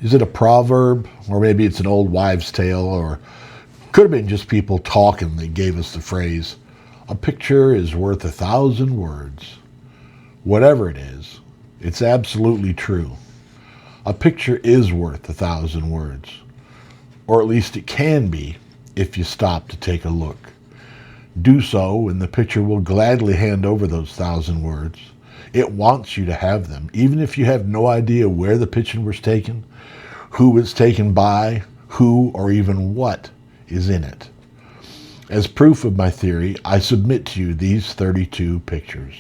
Is it a proverb? Or maybe it's an old wives' tale, or could have been just people talking that gave us the phrase, a picture is worth 1,000 words. Whatever it is, it's absolutely true. A picture is worth 1,000 words. Or at least it can be if you stop to take a look. Do so, and the picture will gladly hand over those 1,000 words. It wants you to have them, even if you have no idea where the picture was taken, who it's taken by, who or even what is in it. As proof of my theory, I submit to you these 32 pictures.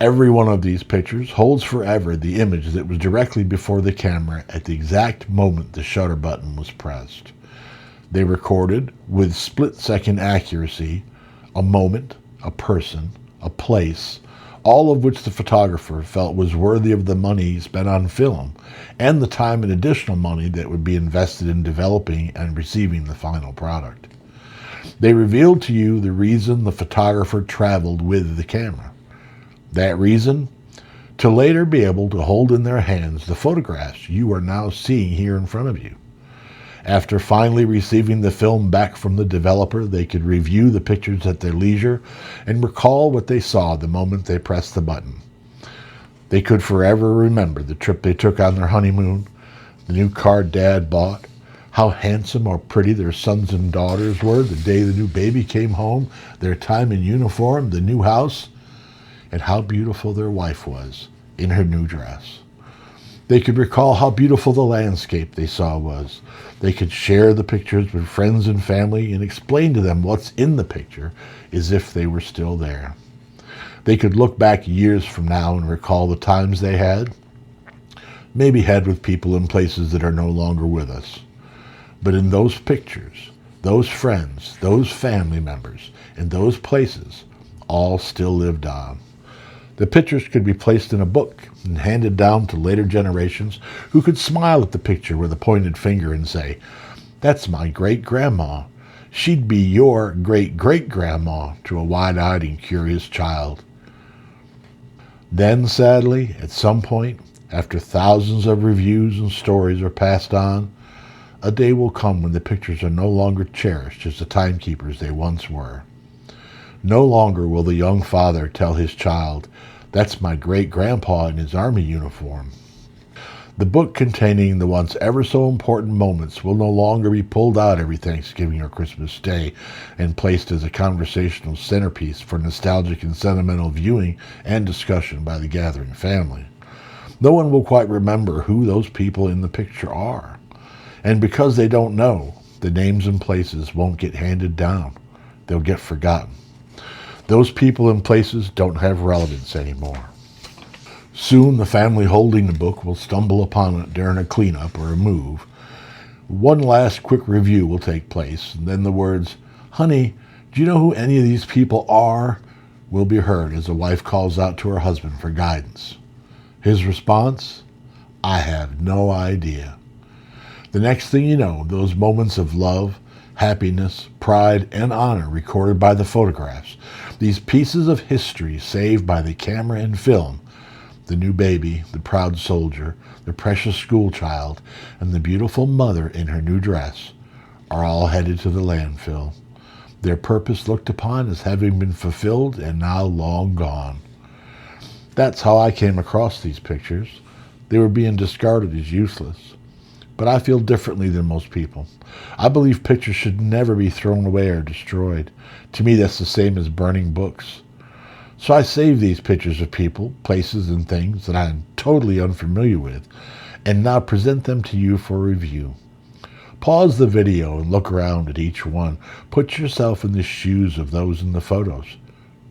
Every one of these pictures holds forever the image that was directly before the camera at the exact moment the shutter button was pressed. They recorded, with split-second accuracy, a moment, a person, a place, all of which the photographer felt was worthy of the money spent on film, and the time and additional money that would be invested in developing and receiving the final product. They revealed to you the reason the photographer traveled with the camera. That reason? To later be able to hold in their hands the photographs you are now seeing here in front of you. After finally receiving the film back from the developer, they could review the pictures at their leisure and recall what they saw the moment they pressed the button. They could forever remember the trip they took on their honeymoon, the new car Dad bought, how handsome or pretty their sons and daughters were the day the new baby came home, their time in uniform, the new house, and how beautiful their wife was in her new dress. They could recall how beautiful the landscape they saw was. They could share the pictures with friends and family and explain to them what's in the picture as if they were still there. They could look back years from now and recall the times they had, maybe had with people in places that are no longer with us. But in those pictures, those friends, those family members, and those places all still lived on. The pictures could be placed in a book and handed down to later generations who could smile at the picture with a pointed finger and say, "That's my great-grandma. She'd be your great-great-grandma," to a wide-eyed and curious child. Then, sadly, at some point, after thousands of reviews and stories are passed on, a day will come when the pictures are no longer cherished as the timekeepers they once were. No longer will the young father tell his child, "That's my great-grandpa in his army uniform." The book containing the once ever so important moments will no longer be pulled out every Thanksgiving or Christmas Day and placed as a conversational centerpiece for nostalgic and sentimental viewing and discussion by the gathering family. No one will quite remember who those people in the picture are. And because they don't know, the names and places won't get handed down. They'll get forgotten. Those people and places don't have relevance anymore. Soon the family holding the book will stumble upon it during a cleanup or a move. One last quick review will take place, and then the words, "Honey, do you know who any of these people are?" will be heard as a wife calls out to her husband for guidance. His response, "I have no idea." The next thing you know, those moments of love, happiness, pride, and honor recorded by the photographs, these pieces of history saved by the camera and film, the new baby, the proud soldier, the precious school child, and the beautiful mother in her new dress, are all headed to the landfill, their purpose looked upon as having been fulfilled and now long gone. That's how I came across these pictures. They were being discarded as useless. But I feel differently than most people. I believe pictures should never be thrown away or destroyed. To me, that's the same as burning books. So I save these pictures of people, places, and things that I am totally unfamiliar with, and now present them to you for review. Pause the video and look around at each one. Put yourself in the shoes of those in the photos.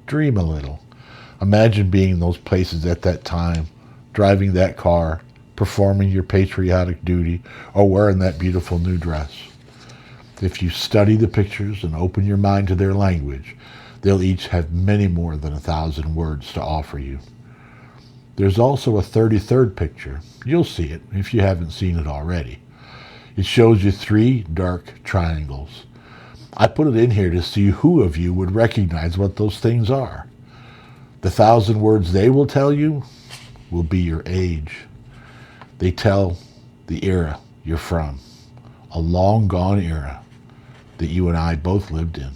Dream a little. Imagine being in those places at that time, driving that car, performing your patriotic duty, or wearing that beautiful new dress. If you study the pictures and open your mind to their language, they'll each have many more than 1,000 words to offer you. There's also a 33rd picture. You'll see it if you haven't seen it already. It shows you 3 dark triangles. I put it in here to see who of you would recognize what those things are. The 1,000 words they will tell you will be your age. They tell the era you're from, a long gone era that you and I both lived in.